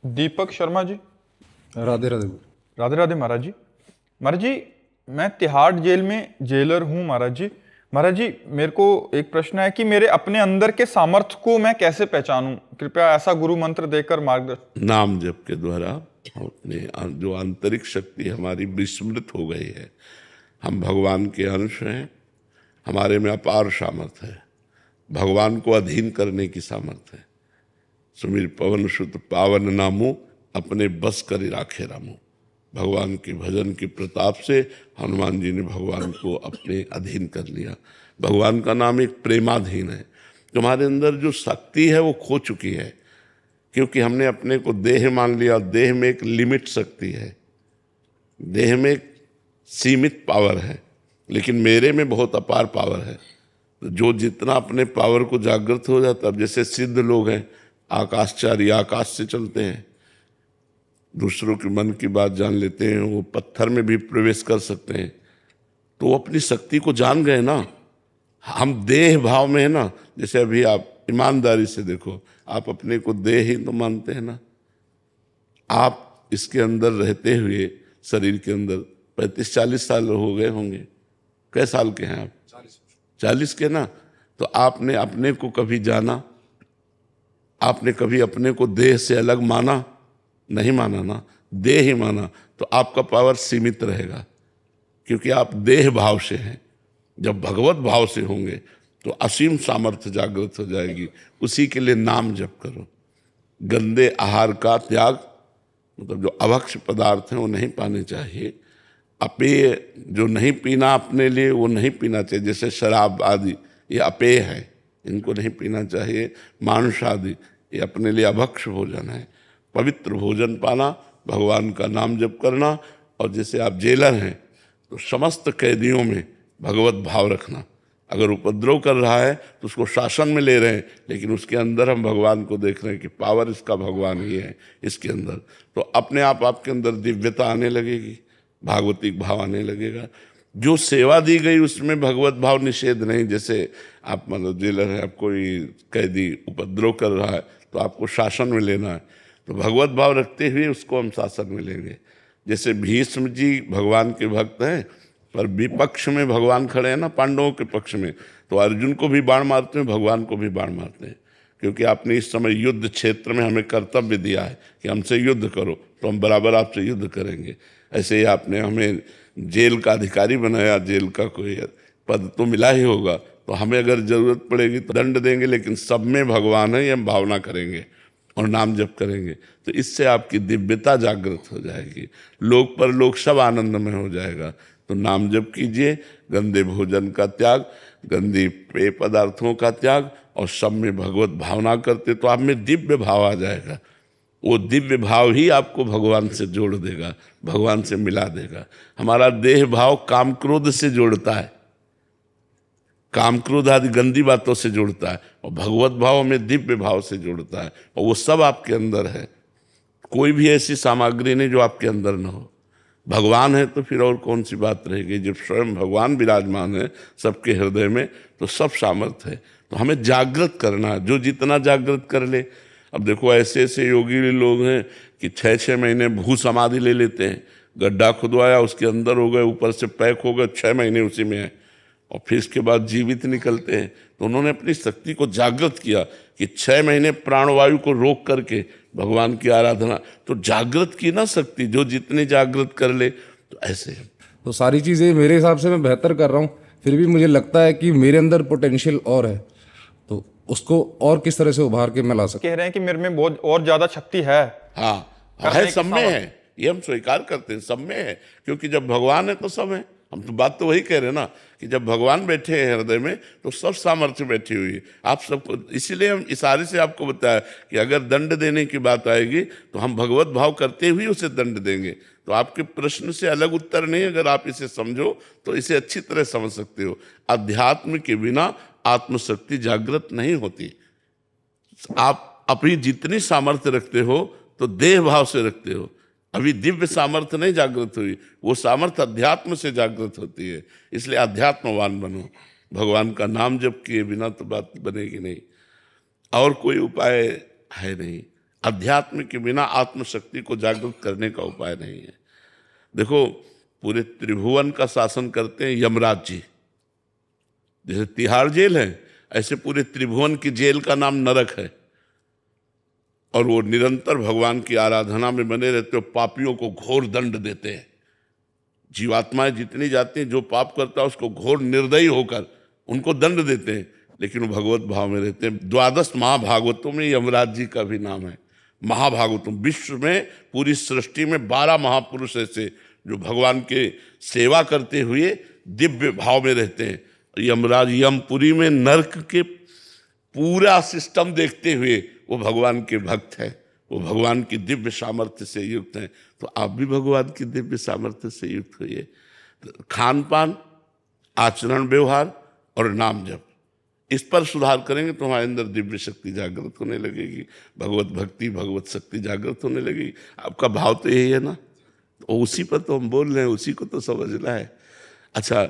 दीपक शर्मा जी। राधे राधे। राधे राधे महाराज जी। महाराज जी, मैं तिहाड़ जेल में जेलर हूँ महाराज जी। महाराज जी, मेरे को एक प्रश्न है कि मेरे अपने अंदर के सामर्थ्य को मैं कैसे पहचानूं? कृपया ऐसा गुरु मंत्र देकर मार्गदर्शन। नाम जप के द्वारा हम अपने जो आंतरिक शक्ति हमारी विस्मृत हो गई है। हम भगवान के अंश हैं, हमारे में अपार सामर्थ्य है, भगवान को अधीन करने की सामर्थ्य है। सुमिर पवन सुत पावन नामो, अपने बस कर राखे रामो। भगवान के भजन के प्रताप से हनुमान जी ने भगवान को अपने अधीन कर लिया। भगवान का नाम एक प्रेमाधीन है। तुम्हारे अंदर जो शक्ति है वो खो चुकी है, क्योंकि हमने अपने को देह मान लिया। देह में एक लिमिट शक्ति है, देह में एक सीमित पावर है, लेकिन मेरे में बहुत अपार पावर है। तो जो जितना अपने पावर को जागृत हो जाता, अब जैसे सिद्ध लोग हैं, आकाशचारी, आकाश से चलते हैं, दूसरों के मन की बात जान लेते हैं, वो पत्थर में भी प्रवेश कर सकते हैं। तो वो अपनी शक्ति को जान गए ना। हम देह भाव में है ना। जैसे अभी आप ईमानदारी से देखो, आप अपने को देह ही तो मानते हैं ना। आप इसके अंदर रहते हुए, शरीर के अंदर 35-40 साल हो गए होंगे। कै साल के हैं आप? 40 के ना। तो आपने अपने को कभी जाना? आपने कभी अपने को देह से अलग माना? नहीं माना ना, देह ही माना। तो आपका पावर सीमित रहेगा, क्योंकि आप देह भाव से हैं। जब भगवत भाव से होंगे तो असीम सामर्थ्य जागृत हो जाएगी। उसी के लिए नाम जप करो। गंदे आहार का त्याग, मतलब जो अभक्ष पदार्थ हैं वो नहीं पाने चाहिए। अपेय जो नहीं पीना अपने लिए, वो नहीं पीना चाहिए। जैसे शराब आदि, ये अपेय है, इनको नहीं पीना चाहिए। मांस आदि, ये अपने लिए अभक्ष भोजन है। पवित्र भोजन पाना, भगवान का नाम जप करना। और जैसे आप जेलर हैं तो समस्त कैदियों में भगवत भाव रखना। अगर उपद्रव कर रहा है तो उसको शासन में ले रहे हैं, लेकिन उसके अंदर हम भगवान को देख रहे हैं कि पावर इसका भगवान ही है इसके अंदर। तो अपने आप आपके अंदर दिव्यता आने लगेगी, भागवतिक भाव आने लगेगा। जो सेवा दी गई उसमें भगवत भाव निषेध नहीं। जैसे आप मतलब जेलर है, आप कोई कैदी उपद्रव कर रहा है तो आपको शासन में लेना है, तो भगवत भाव रखते हुए उसको हम शासन में लेंगे। जैसे भीष्म जी भगवान के भक्त हैं, पर विपक्ष में भगवान खड़े हैं ना, पांडवों के पक्ष में। तो अर्जुन को भी बाण मारते हैं, भगवान को भी बाण मारते हैं, क्योंकि आपने इस समय युद्ध क्षेत्र में हमें कर्तव्य दिया है कि हमसे युद्ध करो, तो हम बराबर आपसे युद्ध करेंगे। ऐसे ही आपने हमें जेल का अधिकारी बनाया, जेल का कोई पद तो मिला ही होगा, तो हमें अगर जरूरत पड़ेगी तो दंड देंगे, लेकिन सब में भगवान है ये हम भावना करेंगे और नाम जप करेंगे। तो इससे आपकी दिव्यता जागृत हो जाएगी, लोक पर लोक सब आनंद में हो जाएगा। तो नाम जप कीजिए, गंदे भोजन का त्याग, गंदी पेय पदार्थों का त्याग, और सब में भगवत भावना करते तो आप में दिव्य भाव आ जाएगा। वो दिव्य भाव ही आपको भगवान से जोड़ देगा, भगवान से मिला देगा। हमारा देह भाव काम क्रोध से जोड़ता है, काम क्रोध आदि गंदी बातों से जोड़ता है, और भगवत भाव में दिव्य भाव से जोड़ता है, और वो सब आपके अंदर है। कोई भी ऐसी सामग्री नहीं जो आपके अंदर ना हो। भगवान है तो फिर और कौन सी बात रहेगी। जब स्वयं भगवान विराजमान है सबके हृदय में, तो सब सामर्थ्य है। तो हमें जागृत करना है, जो जितना जागृत कर ले। अब देखो ऐसे ऐसे योगी लोग हैं कि 6-6 महीने भू समाधि ले लेते हैं। गड्ढा खुदवाया, उसके अंदर हो गए, ऊपर से पैक हो गए, 6 महीने उसी में है, और फिर इसके बाद जीवित निकलते हैं। तो उन्होंने अपनी शक्ति को जागृत किया कि 6 महीने प्राणवायु को रोक करके भगवान की आराधना, तो जागृत की ना शक्ति, जो जितनी जागृत कर ले। तो ऐसे तो सारी चीज़ें मेरे हिसाब से मैं बेहतर कर रहा हूँ, फिर भी मुझे लगता है कि मेरे अंदर पोटेंशियल और है, तो उसको और किस तरह से उभार के मैं ला सकता कह रहे हैं कि मेरे में बहुत और ज्यादा शक्ति है। हाँ करने है, की सब में है, ये हम स्वीकार करते हैं, सब में है। क्योंकि जब भगवान है तो सब है। हम तो बात तो वही कह रहे हैं ना कि जब भगवान बैठे हैं हृदय में तो सब सामर्थ्य बैठी हुई है आप सबको। इसीलिए हम इशारे से आपको बताया कि अगर दंड देने की बात आएगी तो हम भगवत भाव करते हुए उसे दंड देंगे। तो आपके प्रश्न से अलग उत्तर नहीं, अगर आप इसे समझो तो इसे अच्छी तरह समझ सकते हो। अध्यात्म के बिना आत्मशक्ति जागृत नहीं होती। आप अपनी जितनी सामर्थ्य रखते हो तो देह भाव से रखते हो। अभी दिव्य सामर्थ्य नहीं जागृत हुई, वो सामर्थ्य अध्यात्म से जागृत होती है। इसलिए अध्यात्मवान बनो। भगवान का नाम जप किए बिना तो बात बनेगी नहीं, और कोई उपाय है नहीं। अध्यात्म के बिना आत्मशक्ति को जागृत करने का उपाय नहीं है। देखो, पूरे त्रिभुवन का शासन करते हैं यमराज जी। जैसे तिहाड़ जेल है, ऐसे पूरे त्रिभुवन की जेल का नाम नरक है। और वो निरंतर भगवान की आराधना में बने रहते हो, पापियों को घोर दंड देते हैं। जीवात्माएं जितनी जाती हैं, जो पाप करता है उसको घोर निर्दयी होकर उनको दंड देते हैं, लेकिन वो भगवत भाव में रहते हैं। 12 महाभागवतों में यमराज जी का भी नाम है। महाभागवतों, विश्व में पूरी सृष्टि में 12 महापुरुष ऐसे जो भगवान के सेवा करते हुए दिव्य भाव में रहते हैं। यमराज यमपुरी में नरक के पूरा सिस्टम देखते हुए वो भगवान के भक्त हैं, वो भगवान की दिव्य सामर्थ्य से युक्त हैं। तो आप भी भगवान की दिव्य सामर्थ्य से युक्त होइए। तो खान पान, आचरण व्यवहार और नाम जप, इस पर सुधार करेंगे तो हमारे अंदर दिव्य शक्ति जागृत होने लगेगी, भगवत भक्ति, भगवत शक्ति जागृत होने लगेगी। आपका भाव तो यही है ना, तो उसी पर तो हम बोल रहे हैं, उसी को तो समझना है। अच्छा,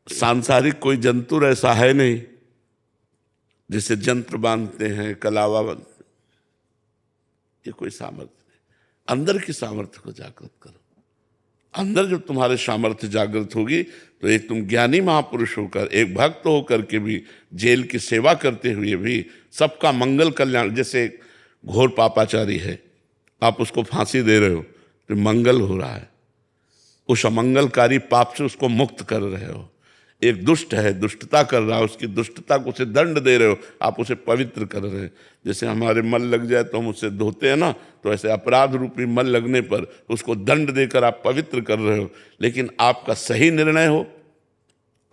सांसारिक कोई जंतुर ऐसा है नहीं जैसे जंत्र बांधते हैं, कलावा बांधते हैं, ये कोई सामर्थ्य नहीं। अंदर की सामर्थ्य को जागृत करो। अंदर जब तुम्हारे सामर्थ्य जागृत होगी तो एक तुम ज्ञानी महापुरुष होकर, एक भक्त होकर के भी जेल की सेवा करते हुए भी सबका मंगल कल्याण। जैसे घोर पापाचारी है, आप उसको फांसी दे रहे हो तो मंगल हो रहा है, उस अमंगलकारी पाप से उसको मुक्त कर रहे हो। एक दुष्ट है, दुष्टता कर रहा है, उसकी दुष्टता को उसे दंड दे रहे हो, आप उसे पवित्र कर रहे हैं। जैसे हमारे मल लग जाए तो हम उससे धोते हैं ना, तो ऐसे अपराध रूपी मल लगने पर उसको दंड देकर आप पवित्र कर रहे हो। लेकिन आपका सही निर्णय हो,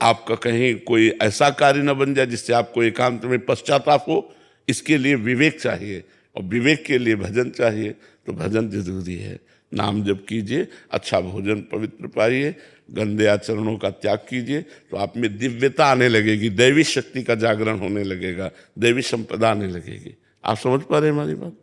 आपका कहीं कोई ऐसा कार्य न बन जाए जिससे आपको एकांत में पश्चाताप हो, इसके लिए विवेक चाहिए, और विवेक के लिए भजन चाहिए। तो भजन जरूरी है। नाम जप कीजिए, अच्छा भोजन पवित्र पाइए, गंदे आचरणों का त्याग कीजिए, तो आप में दिव्यता आने लगेगी, दैवी शक्ति का जागरण होने लगेगा, दैवी संपदा आने लगेगी। आप समझ पा रहे हैं हमारी बात?